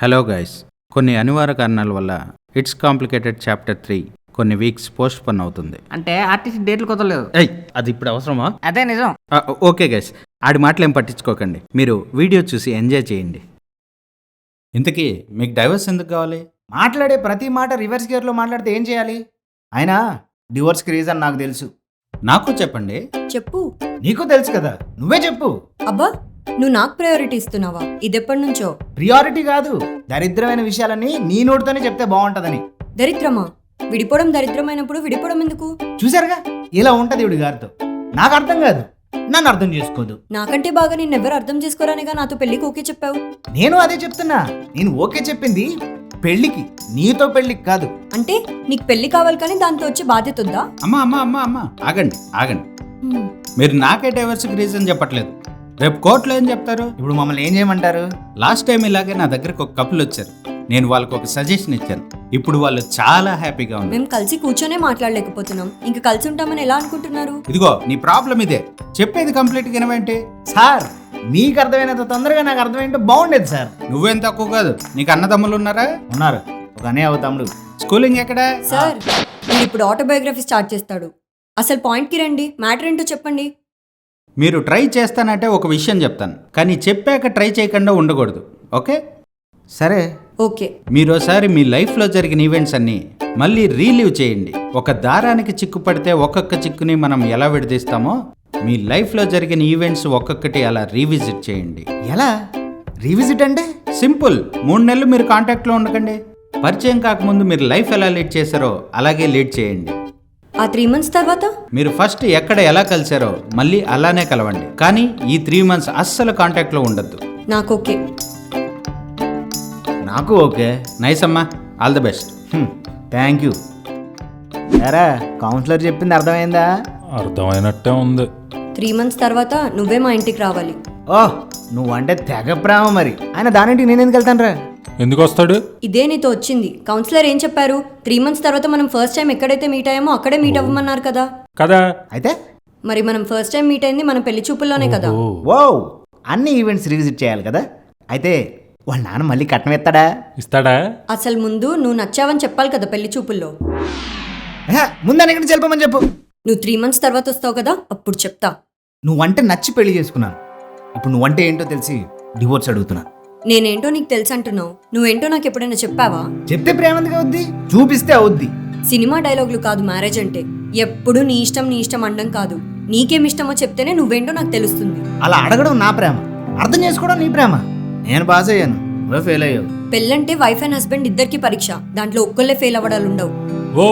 Hello guys, కొన్ని అనివార్య కారణాల వల్ల ఇట్స్ కాంప్లికేటెడ్ చాప్టర్ 3 కొన్ని వీక్స్ పోస్ట్ పోన్ అవుతుంది. అంటే ఆర్టిస్ట్ డేట్లు కుదరలేదు. అది ఇప్పుడు అవసరమా? అదే నిజం. ఓకే గైస్, ఆడి మాటలు ఏం పట్టించుకోకండి, మీరు వీడియో చూసి ఎంజాయ్ చేయండి. ఇంతకీ మీకు డైవర్స్ ఎందుకు కావాలి? మాట్లాడే ప్రతి మాట రివర్స్ గేర్లో మాట్లాడితే ఏం చేయాలి? అయినా డివోర్స్కి రీజన్ నాకు తెలుసు. నాకు చెప్పండి. చెప్పు. నీకు తెలుసు కదా, నువ్వే చెప్పు. అబ్బా, నువ్వు నాకు ప్రయారిటీ ఇస్తున్నావా? ఇదెప్పటి నుంచో? ప్రియారిటీ కాదు, దరిద్రమైన విషయాలన్నీ నీ నోటితోనే చెప్తే బాగుంటదని. దరిద్రమా? విడిపోవడం దరిద్రమైనప్పుడు విడిపోవడం ఎందుకు? చూసారుగా ఇలా ఉంటది ఇవిడి గారితో. నాకు అర్థం కాదు, నన్ను అర్థం చేసుకోదు. నాకంటే బాగా నిన్నెవరు అర్థం చేసుకోరానిగా నాతో పెళ్లికి ఓకే చెప్పావు. నేను అదే చెప్తున్నా, నేను ఓకే చెప్పింది పెళ్లికి, నీతో పెళ్లికి కాదు. అంటే నీకు పెళ్లి కావాలి కానీ దాంతో వచ్చే బాధ్యత ఉందా? అమ్మా ఆగండి. మీరు నాకే డైవర్స్కి రీజన్ చెప్పట్లేదు, రేపు కోర్టులో ఏం చెప్తారు? ఇప్పుడు మమ్మల్ని ఏం చేయమంటారు? లాస్ట్ టైం ఇలాగే నా దగ్గరకు ఒక కపుల్ వచ్చారు, నేను వాళ్ళకి ఒక సజెషన్ ఇచ్చాను. ఇప్పుడు వాళ్ళు చాలా హ్యాపీగా ఉన్నారు. మేము కలిసి కూర్చొనే మాట్లాడలేకపోతున్నాం, ఇంకా కలిసి ఉంటామని ఎలా అనుకుంటున్నారు? ఇదిగో నీ ప్రాబ్లం ఇదే, చెప్పేది కంప్లీట్గా వినవేంటి? సార్, మీకు అర్థమైనంత తొందరగా నాకు అర్థమైంటే బాగుండేది సార్. నువ్వేం తక్కువ కాదు, నీకు అన్నదమ్ములు ఉన్నారా? ఉన్నారు, ఒక అన్నయ్య ఒక తమ్ముడు. స్కూలింగ్ ఎక్కడ? సార్, మీరు ఇప్పుడు ఆటోబయోగ్రఫీ స్టార్ట్ చేస్తాడు. అసలు పాయింట్కి రండి, మ్యాటర్ ఏంటో చెప్పండి. మీరు ట్రై చేస్తానంటే ఒక విషయం చెప్తాను, కానీ చెప్పాక ట్రై చేయకుండా ఉండకూడదు, ఓకే? సరే ఓకే. మీరు ఒకసారి మీ లైఫ్లో జరిగిన ఈవెంట్స్ అన్నీ మళ్ళీ రీలీవ్ చేయండి. ఒక దారానికి చిక్కు పడితే ఒక్కొక్క చిక్కుని మనం ఎలా విడదీస్తామో, మీ లైఫ్లో జరిగిన ఈవెంట్స్ ఒక్కొక్కటి అలా రీవిజిట్ చేయండి. ఎలా రీవిజిట్ అంటే? సింపుల్, 3 నెలలు మీరు కాంటాక్ట్లో ఉండకండి. పరిచయం కాకముందు మీరు లైఫ్ ఎలా లీడ్ చేశారో అలాగే లీడ్ చేయండి. ఆ 3 months తర్వాత మీరు ఫస్ట్ ఎక్కడ ఎలా కలిశారో మళ్ళీ అలానే కలవండి, కానీ ఈ 3 months అస్సలు కాంటాక్ట్లో ఉండద్దు. నాకు ఓకే. నాకు ఓకే. నైస్ అమ్మా, all the best. Thank you. సరే, కౌన్సిలర్ చెప్పింది అర్థమైందా? అర్థమైనట్టే ఉంది. 3 months తర్వాత నువ్వే మా ఇంటికి రావాలి. ఓహ్, నువ్వంటే తెగ ప్రేమ మరి. ఆయన దానింటికి నేను ఎందుకు వెళ్తాను రా? ఎందుకు వస్తాడు? ఇదే నీతో వచ్చింది. కౌన్సిలర్ ఏం చెప్పారు? 3 months తర్వాత మనం ఫస్ట్ టైం ఎక్కడైతే మీట్ అయ్యామో అక్కడే మీట్ అవ్వమన్నారు కదా. కదా. అయితే మరి మనం ఫస్ట్ టైం మీట్ అయింది మన పెళ్లి చూపుల్లోనే కదా. ఓ, అన్ని ఈవెంట్స్ రివిజిట్ చేయాలి కదా. అయితే వాళ్ళ నాన్న మళ్ళీ కట్నం ఎత్తాడా? ఇస్తాడా? అసలు ముందు నువ్వు నచ్చావని చెప్పాలి కదా పెళ్లి చూపుల్లో. ముందని ఎక్కడికి వెళ్ళిపోమని చెప్పు. నువ్వు 3 months తర్వాత వస్తావు కదా, అప్పుడు చెప్తా. నువ్వంటే నచ్చి పెళ్లి చేసుకున్నాను, ఇప్పుడు నువ్వంటే ఏంటో తెలిసి డివోర్స్ అడుగుతున్నా. నేనేంటో నీకు తెలుసు అంటున్నావు, నువ్వేంటో నాకు ఎప్పుడైనా చెప్పావా? చెప్తే ప్రేమ ఎందుకు అవుద్ది, చూపిస్తే అవుద్ది. సినిమా డైలాగులు కాదు మ్యారేజ్ అంటే. ఎప్పుడు నీ ఇష్టం అనడం కాదు, నీకేం ఇష్టమో చెప్తేనే నువ్వేంటో నాకు తెలుస్తుంది. అలా అడగడం నా ప్రేమ, అర్థం చేసుకోవడం నీ ప్రేమ. నేను పాస్ అయ్యాను, నువ్వే ఫెయిల్ అయ్యావు. పెళ్ళంటే వైఫ్ అండ్ హస్బెండ్ ఇద్దరికి పరీక్ష, దాంట్లో ఒక్కళ్ళే ఫెయిల్ అవ్వడాలు ఉండవు. ఓ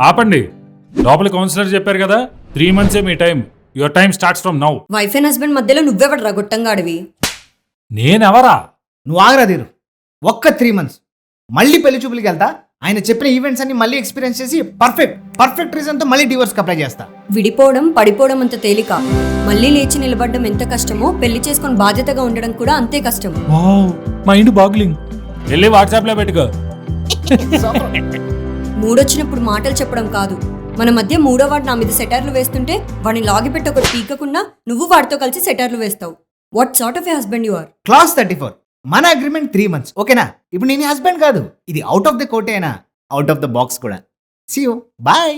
ఆపండి. లోపల కౌన్సిలర్ చెప్పారు కదా, 3 months me time. Your time starts from now. Wife and husband మధ్యలో నువ్వెవడరా గొట్టంగా అడివి? నేనెవరా? నువ్వు ఆగరా తీరు. ఒక్క 3 months మళ్ళీ పెళ్లి చూపులకి వెళ్తా. ఆయన చెప్పిన ఈవెంట్స్ అన్ని మళ్ళీ ఎక్స్పీరియన్స్ చేసి పర్ఫెక్ట్ రీజన్తో మళ్ళీ డివోర్స్కి అప్లై చేస్తా. విడిపోవడం పడిపోవడం అంత తేలిక, మళ్ళీ లేచి నిలబడడం ఎంత కష్టమో పెళ్లి చేసుకొని బాధ్యతగా ఉండడం కూడా అంతే కష్టం. Mind boggling. వెళ్ళి వాట్సాప్లో పెట్టుకో. మూడొచ్చినప్పుడు మాటలు చెప్పడం కాదు, మన మధ్య మూడో వాడు నా మీద సెటర్లు వేస్తుంటే వాడిని లాగిపెట్టి ఒకటి పీకకుండా నువ్వు వాడితో కలిసి సెటర్లు వేస్తావు. What sort of a husband you are? Class 34 మన అగ్రిమెంట్ 3 months, ఓకేనా? ఇప్పుడు నేను హస్బెండ్ కాదు, ఇది అవుట్ ఆఫ్ ద కోర్ట్ అయినా అవుట్ ఆఫ్ ద బాక్స్ కూడా. See you, bye.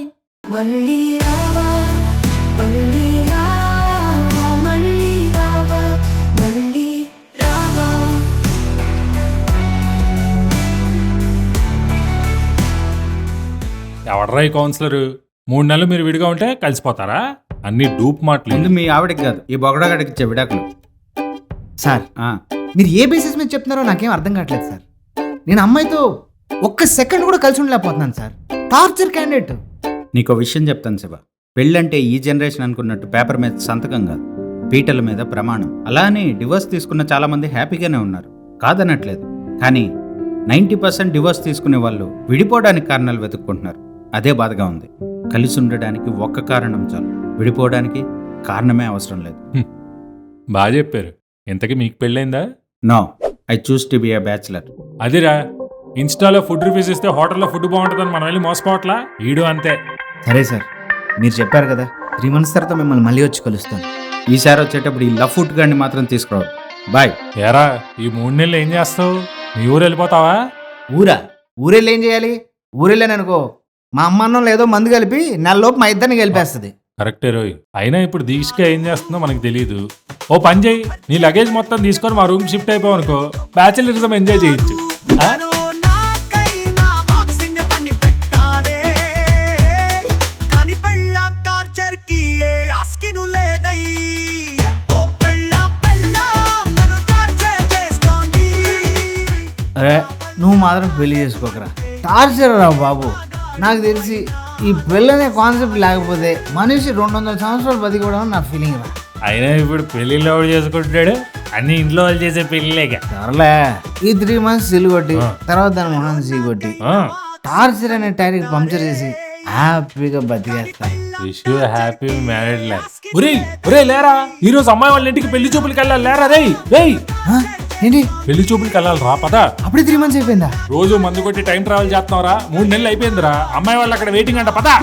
ఎవడరా ఈ కౌన్సిలర్? 3 నెలలు మీరు విడిగా ఉంటే కలిసిపోతారా? అన్ని డూప్ మాటలు. ముందు మీ ఆవిడకి కాదు, ఈ బొగడగాడికి ఇచ్చే విడాకులు. సార్, మీరు ఏ బేసిస్ మీద చెప్తున్నారో నాకేం అర్థం కావట్లేదు సార్. నేను అమ్మాయితో ఒక్క సెకండ్ కూడా కలిసి ఉండలేకపోతున్నాను సార్. Torture candidate. నీకో విషయం చెప్తాను శివ, పెళ్ళంటే ఈ జనరేషన్ అనుకున్నట్టు పేపర్ మీద సంతకం కాదు, పీటల మీద ప్రమాణం. అలా అని డివోర్స్ తీసుకున్న చాలామంది హ్యాపీగానే ఉన్నారు, కాదనట్లేదు. కానీ 90% డివోర్స్ తీసుకునే వాళ్ళు విడిపోవడానికి కారణాలు వెతుక్కుంటున్నారు. అదే బాధగా ఉంది. కలిసి ఉండడానికి ఒక్క కారణం చాలు, విడిపోవడానికి కారణమే అవసరం లేదు. బాగా చెప్పారు. ఇంతకీ మీకు పెళ్ళైందా? No, I choose to be a bachelor. అదిరా, ఇన్స్టాలో ఫుడ్ రివ్యూస్ ఇస్తే హోటల్లో ఫుడ్ బాగుంటుందని మనం వెళ్ళి మోసపోవట్లా? ఈడు అంతే. సరే సార్, మీరు చెప్పారు కదా, 3 months తర్వాత మిమ్మల్ని మళ్ళీ వచ్చి కలుస్తాను. ఈసారి వచ్చేటప్పుడు ఈ లవ్ ఫుడ్ గాడిని మాత్రం తీసుకురావు. బాయ్. ఏరా ఈ 3 నెలలు ఏం చేస్తావు? మీ ఊరు వెళ్ళిపోతావా? ఊరెళ్ళి ఏం చేయాలి? ఊరెళ్ళాననుకో మా అమ్మ అన్నం లేదో మందు కలిపి నెలలోపు మా ఇద్దరిని గెలిపేస్తుంది. కరెక్టే రోయ్. అయినా ఇప్పుడు దీక్షగా ఏం చేస్తుందో మనకు తెలియదు. ఓ పని చేయి, నీ లగేజ్ మొత్తం తీసుకొని మా రూమ్ షిఫ్ట్ అయిపోవు అనుకో, బ్యాచిలరిజం ఎంజాయ్ చేయొచ్చు. ఆ? అరే నువ్వు మాత్రం పెళ్లి చేసుకోకరా, టార్చర్ రా బాబు. నాకు తెలిసి ఈ పెళ్ళనే కాన్సెప్ట్ లేకపోతే మనిషి 200 సంవత్సరాలు బతికోవడం నా ఫీలింగ్ రా. అయినా ఇప్పుడు పెళ్లిలో ఎవడు చేసుకుంటున్నాడు? అన్ని ఇంట్లో వాళ్ళు చేసే పెళ్లిలేక. సర్లే ఈ 3 months సిల్లు కొట్టి తర్వాత దాని మొహం సీ కొట్టి టార్చర్ అనే టైర్కి పంక్చర్ చేసి హ్యాపీగా బతికేస్తా. Wish you happy married life. ఒరేయ్ లేరా, ఈ రోజు అమ్మాయి వాళ్ళ ఇంటికి పెళ్లి చూపులకి వెళ్ళాలి. లేరా రేయ్ ఆ, ఏంటి పెళ్లి చూపులకి వెళ్ళాలి రా, పదా. అప్పుడే 3 months అయిపోయిందా? రోజు మందు కొట్టి టైం ట్రావెల్ చేస్తున్నావురా, 3 నెలలు అయిపోయిందిరా. అమ్మాయి వాళ్ళు అక్కడ వెయిటింగ్ అంట, పదా.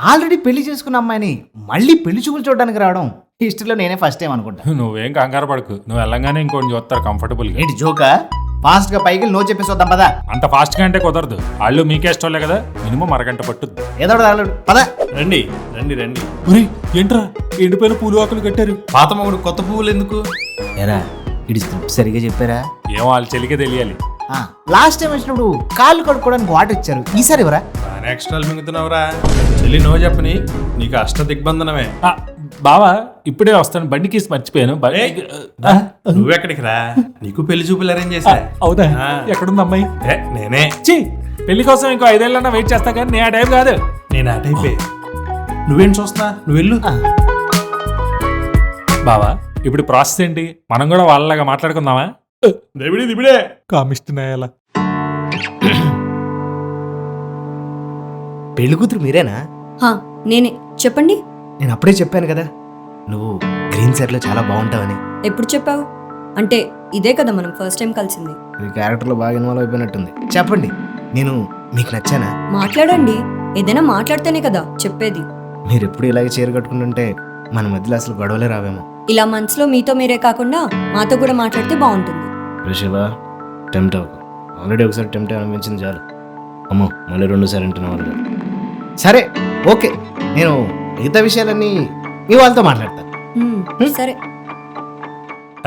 ఆల్రెడీ పెళ్లి చేసుకున్న అమ్మాయిని మళ్ళీ పెళ్లి చూపులు చూడడానికి రావడం హిస్టరీలో నేనే ఫస్ట్ టైం అనుకుంటా. నువ్వేం కంగారు పడకు, నువ్వు వెళ్ళంగానే ఇంకోటి చూస్తారు కంఫర్టబుల్ గా. ఏంటి జోకా? ఫాస్ట్ గా పైకి నో చెప్పేసి వద్దాం పదా. అంత ఫాస్ట్ గా అంటే కుదరదు, వాళ్ళు మీకే ఇష్టంలే కదా, మినిమం అరగంట పట్టుద్ది. ఏదో పదా. రండి రండి రండి. ఒరేయ్ ఏంట్రా ఎండిపోయిన పూలు ఆకులు కట్టారు? పాత మొగుడు కొత్త పువ్వులు ఎందుకు? ఎరా ఇడి సరిగా చెప్పారా? ఏమో వాళ్ళ చెలికే తెలియాలి. లాస్ట్ టైం వచ్చినప్పుడు కాళ్ళు కడుక్కోవడానికి వాటర్ ఇచ్చారు, ఈసారి ఎవరా? ఎక్స్ట్రాలు మింగుతున్నావురా. చెల్లి నో చెప్పని నీకు అష్ట దిగ్బంధనమే. బావా ఇప్పుడే వస్తాను, బండి కీసి మర్చిపోయాను. నువ్వెక్కడికి రా, నీకు పెళ్లి చూపులు అరేంజ్ చేశా. అవుదా? ఆ. ఎక్కడుంది అమ్మాయి? నేనే. ఛీ, పెళ్లి కోసం ఇంకో 5 ఏళ్ళన్నా వెయిట్ చేస్తా కానీ నేను ఆ టైం కాదు. నేను ఆ టైపే. నువ్వేం చూస్తా, నువ్వు వెళ్ళు. బావా ఇప్పుడు ప్రాసెస్ ఏంటి? మనం కూడా వాళ్ళలాగా మాట్లాడుకుందామా? దిబిడే కామిస్తున్నాయలా. పెళ్లి కూతురు మీరేనా? హా, నేనే. చెప్పండి. నేను అప్పుడే చెప్పాను కదా నువ్వు గ్రీన్ సెట్ లో చాలా బాగుంటావని. ఎప్పుడు చెప్పావు? అంటే ఇదే కదా మనం ఫస్ట్ టైం కలిసింది. మీ క్యారెక్టర్ లో బాగా ఇన్వాల్వ్ అయిపోయినట్టుంది. చెప్పండి, నేను మీకు నచ్చానా? మాట్లాడండి, ఏదైనా మాట్లాడితేనే కదా చెప్పేది. మీరు ఎప్పుడు ఇలాగే చీర కట్టుకుంటుంటే మన మధ్యలో అసలు గొడవలే రావేమో. ఇలా మనసులో మీతో మీరే కాకుండా మాతో కూడా మాట్లాడితే బాగుంటుంది. ఋషభ టెంప్ట్ అవ్వకు. ఆల్రెడీ ఒకసారి టెంప్ట్ అనిపించింది చాలు. అమ్మో మళ్ళీ 2సారి అంటున్నా వాళ్ళు. సరే ఓకే, నేను మిగతా విషయాలన్నీ మీ వాళ్ళతో మాట్లాడతాను. సరే.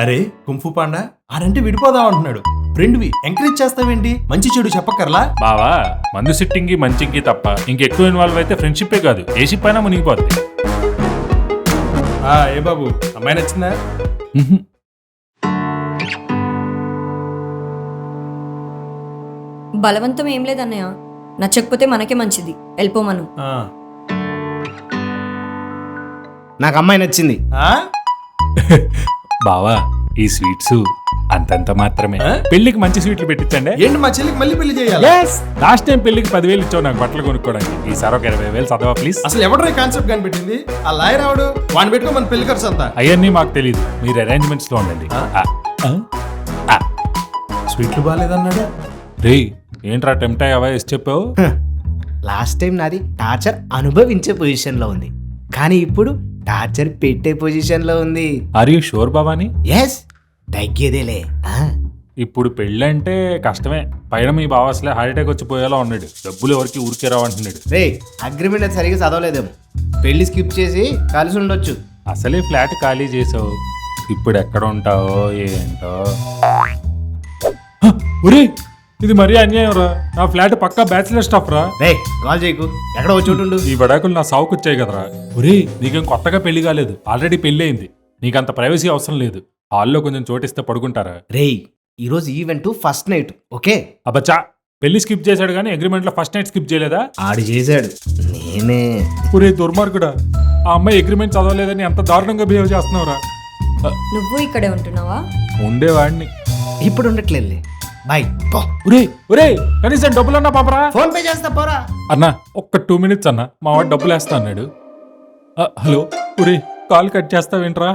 అరే కుంఫు పాండా ఆడంటే విడిపోదాం అంటున్నాడు. ఫ్రెండ్వి ఎంకరేజ్ చేస్తావేంటి? మంచి చెడు చెప్పక్కర్లా? బావా మందు సిట్టింగ్ మంచికి తప్ప ఇంకెక్కువ ఇన్వాల్వ్ అయితే ఫ్రెండ్షిప్పే కాదు ఏ షిప్ అయినా మునిగిపోద్ది. ఏ బాబు అమ్మాయి నచ్చిందా? బలవంతం ఏం లేదన్నయ్య, నచ్చకపోతే మనకే మంచిది, వెళ్ళిపోమను. నాకు అమ్మాయి నచ్చింది. బావా ఈ స్వీట్స్ అంతంత మాత్రమే, ఆ? పెళ్లికి మంచి స్వీట్లు పెట్టించండి. ఏంటి మా చెల్లికి మళ్ళీ పెళ్లి చేయాలి? లాస్ట్ టైం పెళ్లికి 10,000 ఇచ్చావు నాకు బట్టలు కొనుక్కోవడానికి, ఈసారి ఒక 20,000 చదవా ప్లీజ్. అసలు ఎవడో కాన్సెప్ట్ కనిపెట్టింది? ఆ లాయర్ రావడు, వాడిని పెట్టుకో మన పెళ్లి ఖర్చు అంతా. అవన్నీ మాకు తెలియదు, మీరు అరేంజ్మెంట్స్ లో ఉండండి. స్వీట్లు బాగాలేదన్నాడు. రే ఏంట్రా టెంప్ట్ అయ్యావా ఎస్ చెప్పావు? లాస్ట్ టైం నాది టార్చర్ అనుభవించే పొజిషన్ లో ఉంది, కానీ ఇప్పుడు టార్చర్ పెట్టే పొజిషన్ లో ఉంది. ఆర్ యూ షూర్ బాబాని? ఎస్, తగ్గేదేలే. ఇప్పుడు పెళ్ళి అంటే కష్టమే, పైన మీ బావ అసలే హార్ట్ అటాక్ వచ్చి పోయేలా ఉన్నాడు, డబ్బులు ఎవరికి ఊరికే రావంటున్నాడు. రే అగ్రిమెంట్ అది సరిగా చదవలేదేమో, పెళ్లి స్కిప్ చేసి కలిసి ఉండొచ్చు. అసలే ఫ్లాట్ ఖాళీ చేసావు, ఇప్పుడు ఎక్కడ ఉంటావో ఏంటో. ఒరే ఇది మరీ అన్యాయం రా, నా ఫ్లాట్ పక్కా బ్యాచిలర్ స్టాఫ్ రా. రే కాల్ చేయకు, ఎక్కడ వచ్చి ఉండు. ఈ బడాకులు నా సావుకు వచ్చాయి కదరా. ఒరే నీకేం కొత్తగా పెళ్లి కాలేదు, ఆల్రెడీ పెళ్లి అయింది, నీకంత ప్రైవసీ అవసరం లేదు, హాల్లో కొంచెం చోటిస్తే పడుకుంటారా? రే ఈరోజు ఈవెంట్ ఫస్ట్ నైట్, ఓకే? అబ్బచ్చా పెళ్లి స్కిప్ చేశాడు కానీ అగ్రిమెంట్ లో ఫస్ట్ నైట్ స్కిప్ చేయలేదా? ఆడు చేశాడు, నేనే. ఒరే దుర్మార్గుడా, ఆ అమ్మాయి అగ్రిమెంట్ చదవలేదని ఎంత దారుణంగా బిహేవ్ చేస్తున్నావురా. నువ్వు ఇక్కడే ఉంటున్నావా? ఉండేవాడిని, ఇప్పుడు ఉండట్లేదు. బాయ్. ఒరే ఒరే కనీసం డబ్బులన్నా పాపరా. ఫోన్ పే చేస్తా పోరా. అన్నా ఒక్క 2 minutes అన్నా, మా వాడు డబ్బులు వేస్తా అన్నాడు. హలో ఒరే కాల్ కట్ చేస్తావేంట్రా?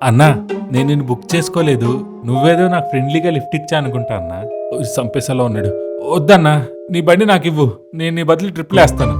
అన్నా నేను నిన్ను బుక్ చేసుకోలేదు, నువ్వేదో నాకు ఫ్రెండ్లీగా లిఫ్ట్ ఇచ్చా అనుకుంటా అన్నా. సంపేసలో ఉన్నాడు. వద్దన్నా నీ బండి నాకు ఇవ్వు, నేను నీ బదులు ట్రిప్లు వేస్తాను.